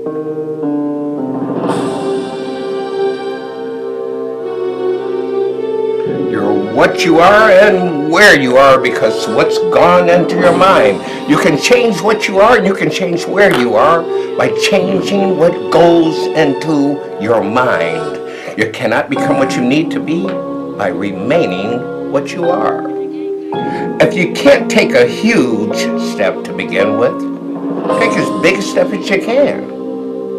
You're what you are and where you are because what's gone into your mind. You can change what you are and you can change where you are by changing what goes into your mind. You cannot become what you need to be by remaining what you are. If you can't take a huge step to begin with, take as big a step as you can,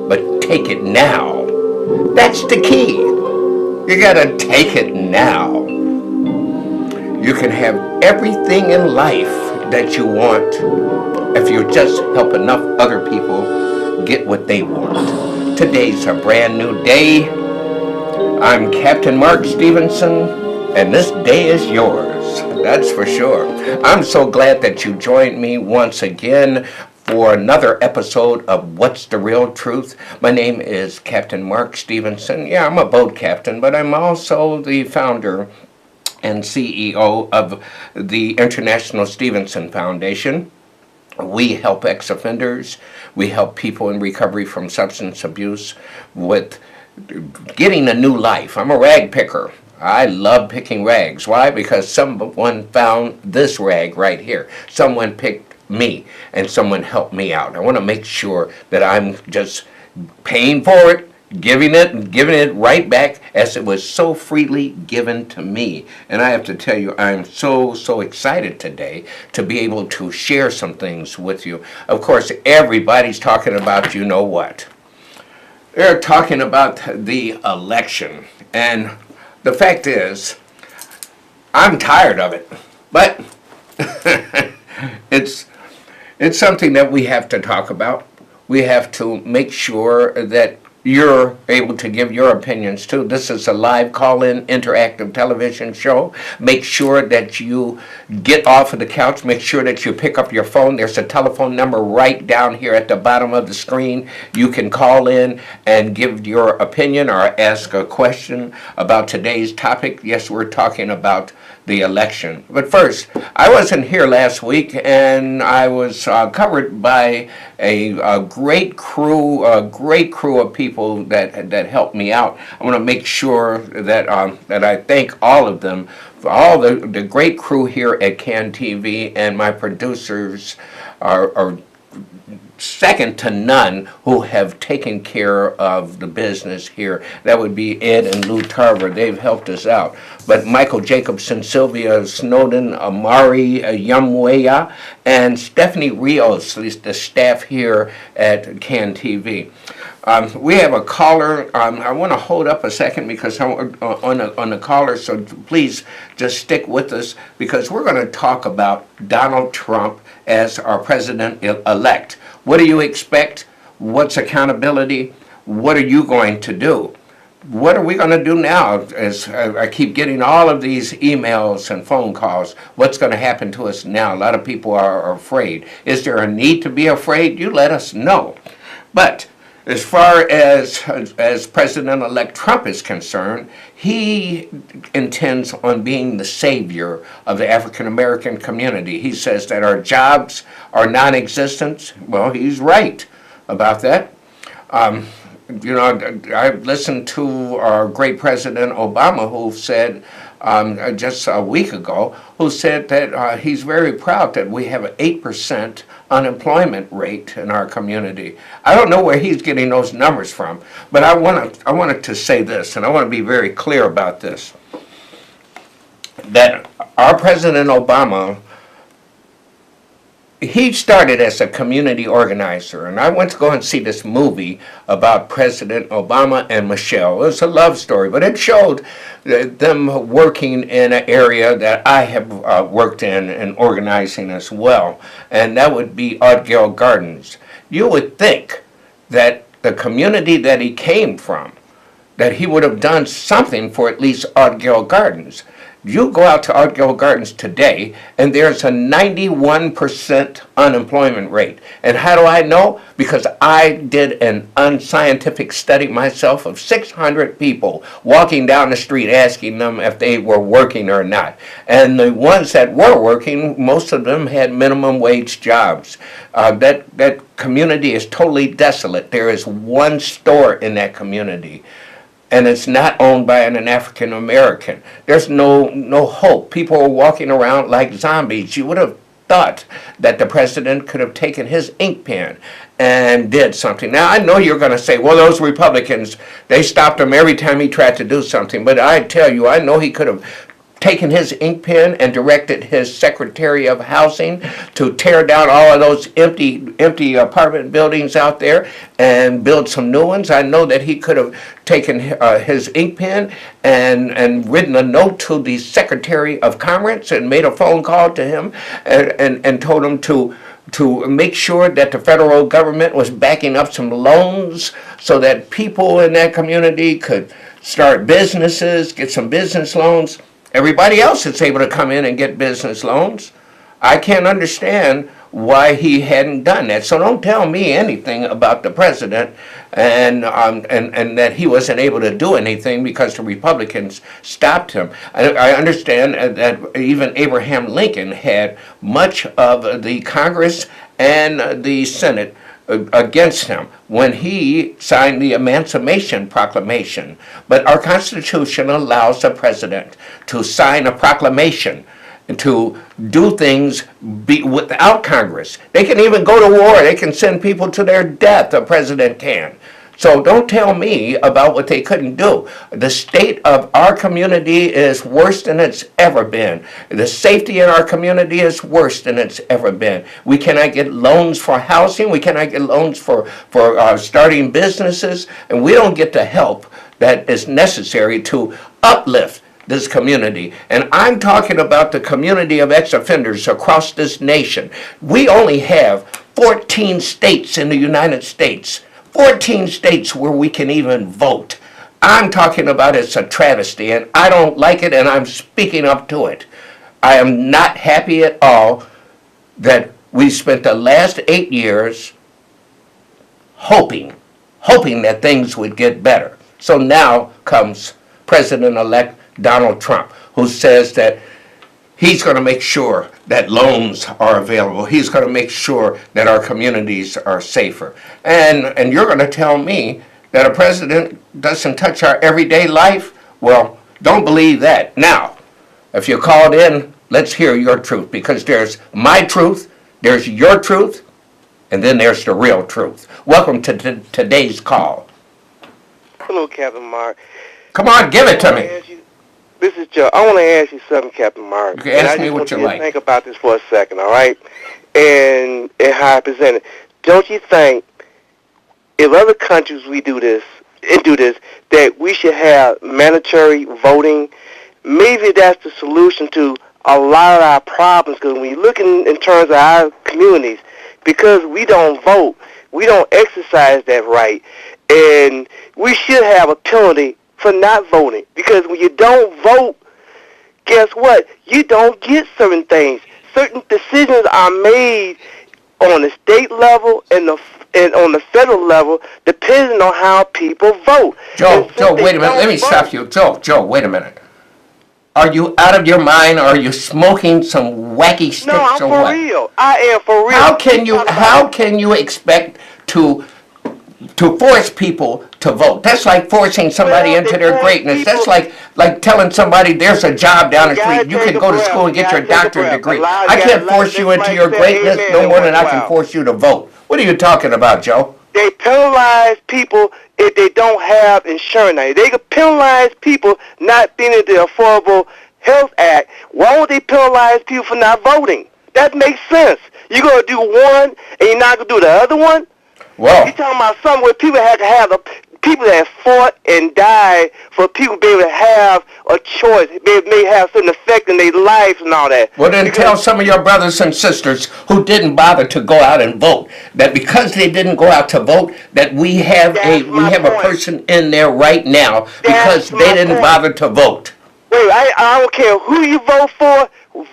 but take it now. That's the key. You gotta take it now. You can have everything in life that you want if you just help enough other people get what they want. Today's a brand new day. I'm Captain Mark Stevenson, and this day is yours. That's for sure. I'm so glad that you joined me once again for another episode of What's the Real Truth. My name is Captain Mark Stevenson. Yeah, I'm a boat captain, but I'm also the founder and CEO of the International Stevenson Foundation. We help ex-offenders. We help people in recovery from substance abuse with getting a new life. I'm a rag picker. I love picking rags. Why? Because someone found this rag right here. Someone picked me and someone helped me out. I want to make sure that I'm just paying for it, giving it right back as it was so freely given to me. And I have to tell you, I'm so excited today to be able to share some things with you. Of course, everybody's talking about you know what. They're talking about the election. And the fact is, I'm tired of it. But it's something that we have to talk about. We have to make sure that you're able to give your opinions too. This is a live call-in interactive television show. Make sure that you get off of the couch. Make sure that you pick up your phone. There's a telephone number right down here at the bottom of the screen. You can call in and give your opinion or ask a question about today's topic. Yes, we're talking about the election. But first, I wasn't here last week, and I was covered by a great crew of people that helped me out. I want to make sure that I thank all of them for all the great crew here at CAN TV, and my producers are second to none who have taken care of the business here. That would be Ed and Lou Tarver. They've helped us out. But Michael Jacobson, Sylvia Snowden, Amari Yamweya, and Stephanie Rios, the staff here at CAN TV. We have a caller. I want to hold up a second because I'm on the caller, so please just stick with us because we're going to talk about Donald Trump as our president-elect. What do you expect? What's accountability? What are you going to do? What are we going to do now? As I keep getting all of these emails and phone calls, what's going to happen to us now? A lot of people are afraid. Is there a need to be afraid? You let us know. But as far as President-elect Trump is concerned, he intends on being the savior of the African-American community. He says that our jobs are non-existent. Well, he's right about that. You know, I listened to our great President Obama, who said just a week ago, who said that he's very proud that we have an 8% unemployment rate in our community. I don't know where he's getting those numbers from, but I wanted to say this, and I want to be very clear about this, that our President Obama, he started as a community organizer, and I went to go and see this movie about President Obama and Michelle. It was a love story, but it showed them working in an area that I have worked in organizing as well, and that would be Art-Gale Gardens. You would think that the community that he came from, that he would have done something for at least Art-Gale Gardens. You go out to Art Gill Gardens today, and there's a 91% unemployment rate. And how do I know? Because I did an unscientific study myself of 600 people walking down the street asking them if they were working or not. And the ones that were working, most of them had minimum wage jobs. That community is totally desolate. There is one store in that community, and it's not owned by an African American. There's no hope. People are walking around like zombies. You would have thought that the president could have taken his ink pen and did something. Now, I know you're going to say, well, those Republicans, they stopped him every time he tried to do something. But I tell you, I know he could have taken his ink pen and directed his Secretary of Housing to tear down all of those empty apartment buildings out there and build some new ones. I know that he could have taken his ink pen and written a note to the Secretary of Commerce and made a phone call to him and told him to make sure that the federal government was backing up some loans so that people in that community could start businesses, get some business loans. Everybody else is able to come in and get business loans. I can't understand why he hadn't done that. So don't tell me anything about the president and that he wasn't able to do anything because the Republicans stopped him. I understand that even Abraham Lincoln had much of the Congress and the Senate against him when he signed the Emancipation Proclamation. But our Constitution allows the president to sign a proclamation to do things without Congress. They can even go to war. They can send people to their death. The president can. So don't tell me about what they couldn't do. The state of our community is worse than it's ever been. The safety in our community is worse than it's ever been. We cannot get loans for housing. We cannot get loans for starting businesses. And we don't get the help that is necessary to uplift this community. And I'm talking about the community of ex-offenders across this nation. We only have 14 states in the United States. 14 states where we can even vote. I'm talking about it's a travesty, and I don't like it, and I'm speaking up to it. I am not happy at all that we spent the last 8 years hoping that things would get better. So now comes President-elect Donald Trump, who says that he's going to make sure that loans are available. He's going to make sure that our communities are safer. And you're going to tell me that a president doesn't touch our everyday life? Well, don't believe that. Now, if you called in, let's hear your truth, because there's my truth, there's your truth, and then there's the real truth. Welcome to today's call. Hello, Captain Mark. Come on, give it to me. This is Joe. I want to ask you something, Captain Mark. You can ask me what you like. Think about this for a second, all right? And how I present it. Don't you think if other countries do this, that we should have mandatory voting? Maybe that's the solution to a lot of our problems. Because when you look in terms of our communities, because we don't vote, we don't exercise that right, and we should have a penalty for not voting, because when you don't vote, guess what? You don't get certain things. Certain decisions are made on the state level and on the federal level, depending on how people vote. Joe, wait a minute. Let me stop you. Joe, wait a minute. Are you out of your mind? Or are you smoking some wacky sticks? No, I'm for real. I am for real. How can you expect to force people to vote? That's like forcing somebody into their greatness. That's like telling somebody there's a job down the street. You can go to school and get your doctorate degree. I can't force you into your greatness no more than I can force you to vote. What are you talking about, Joe? They penalize people if they don't have insurance. They can penalize people not being in the Affordable Health Act. Why won't they penalize people for not voting? That makes sense. You're going to do one and you're not going to do the other one? Well, you're talking about something where people had to have people that fought and died for people to be able to have a choice. They may have certain effect in their lives and all that. Well, then tell some of your brothers and sisters who didn't bother to go out and vote that because they didn't go out to vote, that we have a person in there right now because they didn't bother to vote. Wait, I don't care who you vote for.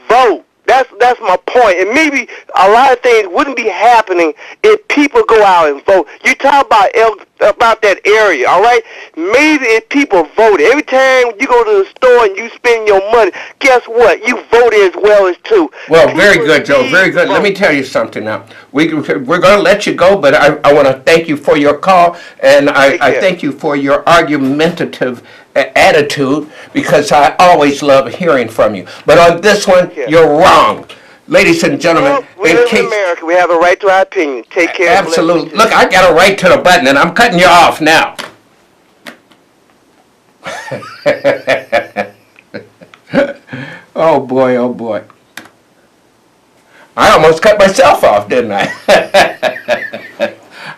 Vote. That's my point. And maybe a lot of things wouldn't be happening if people go out and vote. You talk about that area, all right? Maybe if people voted. Every time you go to the store and you spend your money, guess what? You voted as well as too. Well, very good, Joe. Very good. Let me tell you something now. We're going to let you go, but I want to thank you for your call, and I thank you for your argumentative attitude, because I always love hearing from you. But on this one, you're wrong. Ladies and gentlemen, well, we live in America. We have a right to our opinion. Take care. Absolutely. Look, I got a right to the button, and I'm cutting you off now. Oh boy, oh boy. I almost cut myself off, didn't I?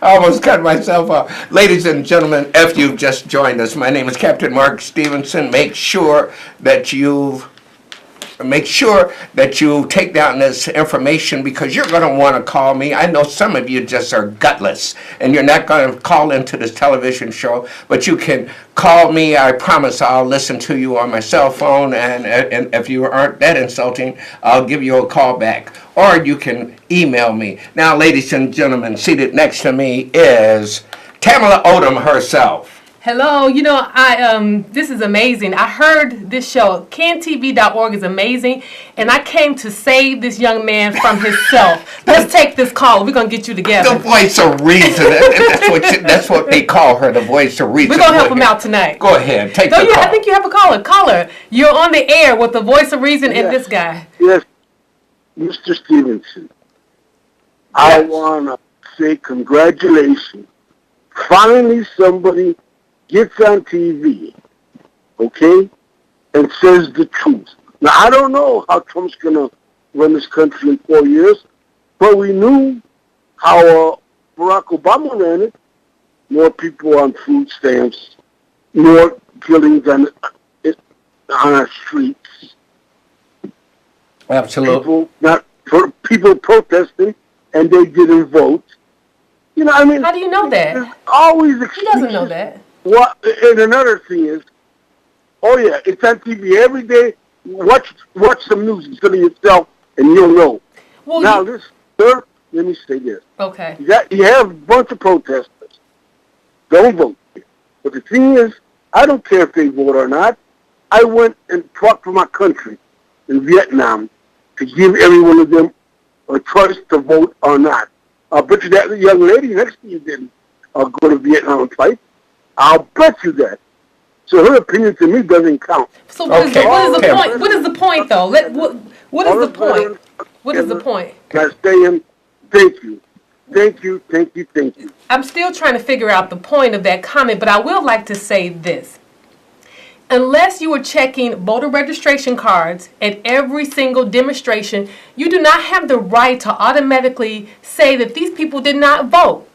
I almost cut myself off. Ladies and gentlemen, if you've just joined us, my name is Captain Mark Stevenson. Make sure that you take down this information, because you're going to want to call me. I know some of you just are gutless and you're not going to call into this television show, but you can call me. I promise I'll listen to you on my cell phone, and if you aren't that insulting, I'll give you a call back. Or you can email me. Now, ladies and gentlemen, seated next to me is Tamala Odom herself. Hello, you know, this is amazing. I heard this show, cantv.org is amazing, and I came to save this young man from himself. Let's take this call. We're going to get you together. The voice of reason. That's what they call her, the voice of reason. We're going to help him out tonight. Go ahead, take the call. I think you have a caller. Caller, you're on the air with the voice of reason and this guy. Yes, Mr. Stevenson. I want to say congratulations. Finally, somebody gets on TV, okay, and says the truth. Now, I don't know how Trump's going to run this country in 4 years, but we knew how Barack Obama ran it. More people on food stamps, more killings on our streets. Absolutely. People protesting, and they didn't vote. You know, I mean, how do you know that? There's always excuses. He doesn't know that. What? And another thing is, oh yeah, it's on TV every day. Watch some news instead of yourself, and you'll know. Well, now, sir, let me say this. Okay. You have a bunch of protesters. Don't vote. But the thing is, I don't care if they vote or not. I went and fought for my country in Vietnam to give every one of them a choice to vote or not. I bet you that young lady next to you didn't go to Vietnam and fight. I'll bet you that. So her opinion to me doesn't count. So what is the point? What is the point, though? What is the point? What is the point? By saying thank you. Thank you, thank you, thank you. I'm still trying to figure out the point of that comment, but I will like to say this. Unless you are checking voter registration cards at every single demonstration, you do not have the right to automatically say that these people did not vote.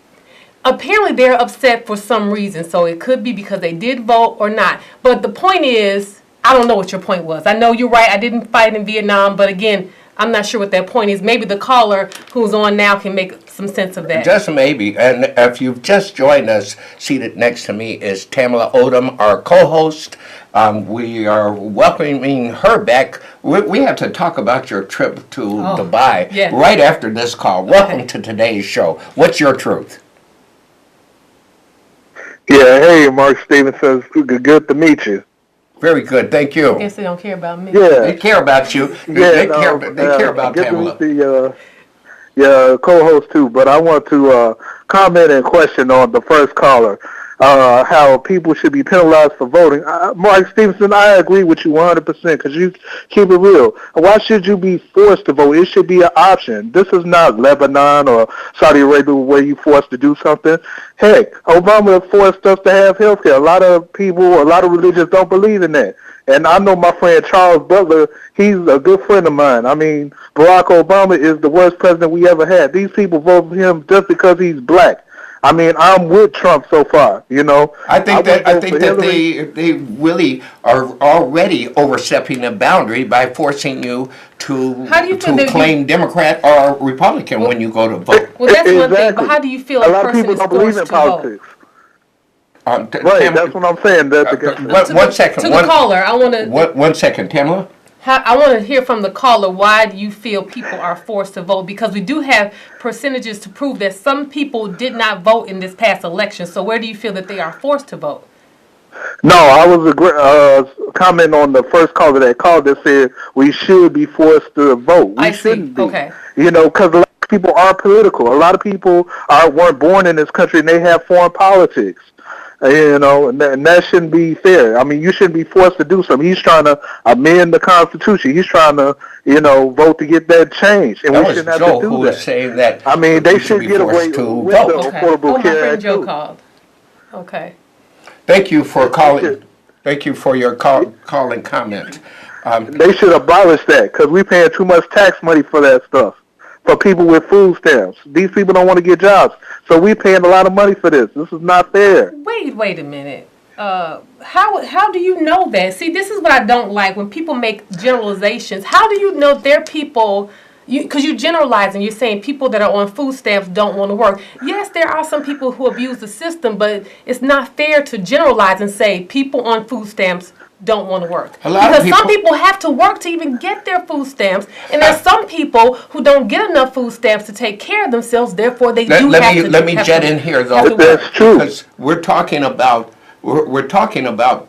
Apparently they're upset for some reason, so it could be because they did vote or not. But the point is, I don't know what your point was. I know you're right, I didn't fight in Vietnam, but again, I'm not sure what that point is. Maybe the caller who's on now can make some sense of that. Just maybe. And if you've just joined us, seated next to me is Tamala Odom, our co-host. We are welcoming her back. We have to talk about your trip to Dubai right after this call. Welcome to today's show. What's your truth? Yeah, hey, Mark Stevenson. Good to meet you. Very good, thank you. I guess they don't care about me. Yeah. They care about you. They care about Tamala. Good to meet the co-host, too. But I want to comment and question on the first caller, how people should be penalized for voting. Mark Stevenson, I agree with you 100% because you keep it real. Why should you be forced to vote? It should be an option. This is not Lebanon or Saudi Arabia where you're forced to do something. Heck, Obama forced us to have health care. A lot of people, a lot of religions don't believe in that. And I know my friend Charles Butler, he's a good friend of mine. I mean, Barack Obama is the worst president we ever had. These people vote for him just because he's black. I mean, I'm with Trump so far, you know. I think that they really are already overstepping the boundary by forcing you to claim Democrat or Republican when you go to vote. Well, that's one thing, but how do you feel a lot of people don't believe in politics? Right, that's what I'm saying. One second. To the caller, I want to. 1 second, Tamala. I want to hear from the caller. Why do you feel people are forced to vote? Because we do have percentages to prove that some people did not vote in this past election. So where do you feel that they are forced to vote? No, I was commenting on the first caller that called that said we should be forced to vote. We shouldn't be. Okay. You know, because a lot of people are political. A lot of people weren't born in this country and they have foreign politics. You know, and that shouldn't be fair. I mean, you shouldn't be forced to do something. He's trying to amend the Constitution. He's trying to, vote to get that changed. And That we was shouldn't have Joe to do who that. was saying that. I mean, they we should be get away forced to with vote. the Okay. Affordable My Care friend Act, Joe too. called. Okay. Thank you for calling. Thank you for your call and comment. They should abolish that because we're paying too much tax money for that stuff. For people with food stamps. These people don't want to get jobs. So we're paying a lot of money for this. This is not fair. Wait a minute. How do you know that? See, this is what I don't like when people make generalizations. How do you know they're people? Because you're generalizing. You're saying people that are on food stamps don't want to work. Yes, there are some people who abuse the system, but it's not fair to generalize and say people on food stamps don't want to work. Because some people have to work to even get their food stamps, and there's some people who don't get enough food stamps to take care of themselves. Therefore, they Let me jet in here though. That's true. Because we're talking about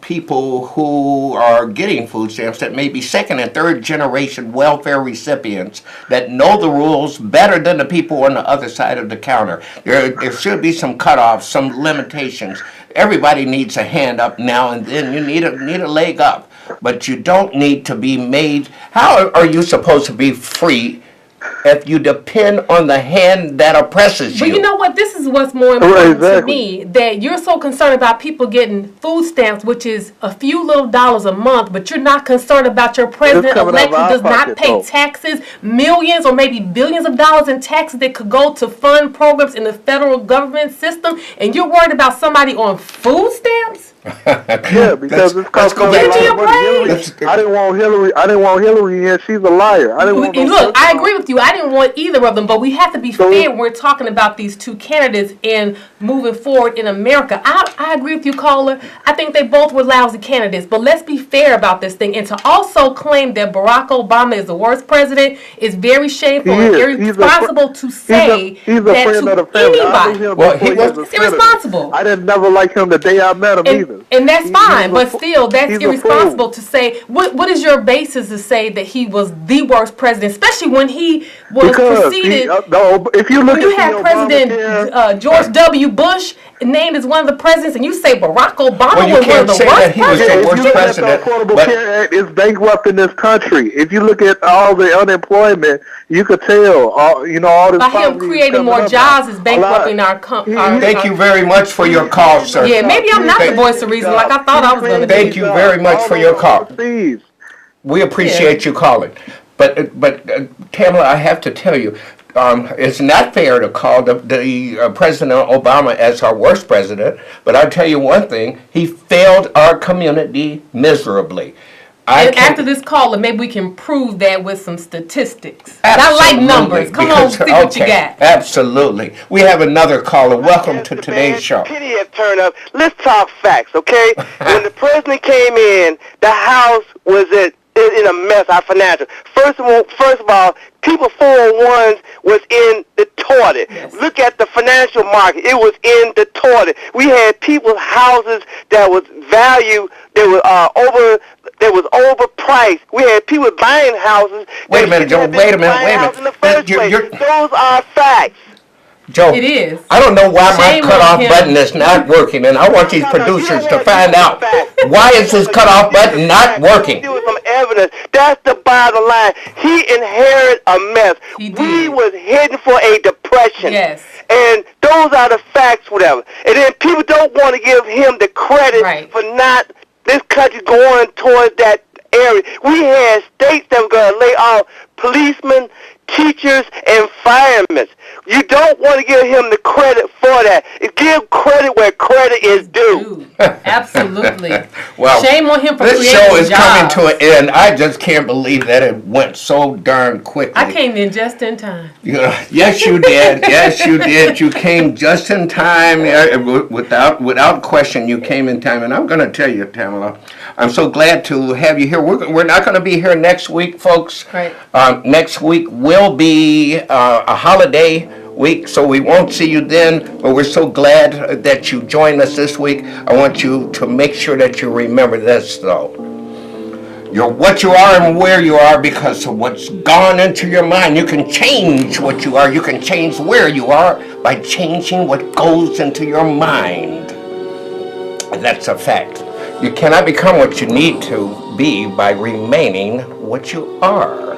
people who are getting food stamps that may be second and third generation welfare recipients that know the rules better than the people on the other side of the counter. There should be some cutoffs, some limitations. Everybody needs a hand up now and then. You need a leg up, but you don't need to be made. How are you supposed to be free if you depend on the hand that oppresses you? But you know what? This is what's more important to me, that you're so concerned about people getting food stamps, which is a few little dollars a month, but you're not concerned about your president-elect who does not pay taxes, millions or maybe billions of dollars in taxes that could go to fund programs in the federal government system, and you're worried about somebody on food stamps? Yeah, because it's let's go back to I didn't want Hillary in. She's a liar. I didn't want Look, I agree with you. I didn't want either of them, but we have to be fair when we're talking about these two candidates and moving forward in America. I agree with you, caller. I think they both were lousy candidates, but let's be fair about this thing. And to also claim that Barack Obama is the worst president is very shameful and irresponsible to say he's a that friend to of the family. anybody. Well, It's irresponsible. I didn't never like him the day I met him either. And that's fine, but still, that's he's irresponsible to say. What is your basis to say that he was the worst president, especially when he was preceded? If you look when you have President George W. Bush named as one of the presidents, and you say Barack Obama was one of the worst presidents. The Affordable Care Act is bankrupting this country. If you look at all the unemployment, you could tell. All this. By him creating more jobs is bankrupting our country. Thank you very much for your call, sir. Yeah, maybe I'm not the voice of reason like I thought I was going to be. Thank you very much for your call. We appreciate you calling. But Tamala, I have to tell you, it's not fair to call the President Obama as our worst president, but I'll tell you one thing, he failed our community miserably. After this call, maybe we can prove that with some statistics. Absolutely, I like numbers. Come on, see what you got. Absolutely. We have another caller. Welcome to today's show. Pity has turned up. Let's talk facts, okay? When the president came in, the House was in a mess, our financial. First of all, people 401s was in the toilet. Yes. Look at the financial market. It was in the toilet. We had people's houses that was valued, that was overpriced. We had people buying houses. Wait a minute, Joe. Wait a minute. In the first place. Those are facts. Joe, it is. I don't know why my cutoff button is not working, and I want these producers to find out why is this cutoff button not working. There was some evidence. That's the bottom line. He inherited a mess. We was heading for a depression. Yes. And those are the facts, whatever. And then people don't want to give him the credit for not this country going towards that area. We had states that were going to lay off policemen, teachers, and firemen. You don't want to give him the credit for that. Give credit where credit is due. Absolutely. Well, shame on him for this creating show is jobs. coming to an end. I just can't believe that it went so darn quickly. I came in just in time. Yeah, yes, you did. Yes, you did. You came just in time. Without question, you came in time. And I'm going to tell you, Tamala, I'm so glad to have you here. We're not going to be here next week, folks. Right. Next week will be a holiday week, so we won't see you then. But we're so glad that you joined us this week. I want you to make sure that you remember this, though. You're what you are and where you are because of what's gone into your mind. You can change what you are. You can change where you are by changing what goes into your mind. That's a fact. You cannot become what you need to be by remaining what you are.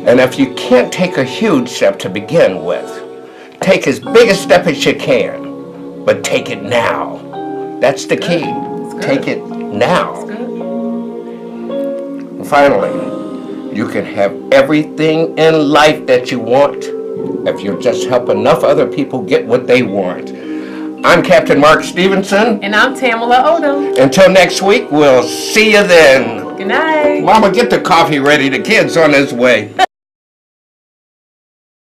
And if you can't take a huge step to begin with, take as big a step as you can, but take it now. That's the key. Take it now. Finally, you can have everything in life that you want if you just help enough other people get what they want. I'm Captain Mark Stevenson. And I'm Tamala Odom. Until next week, we'll see you then. Good night. Mama, get the coffee ready. The kid's on his way.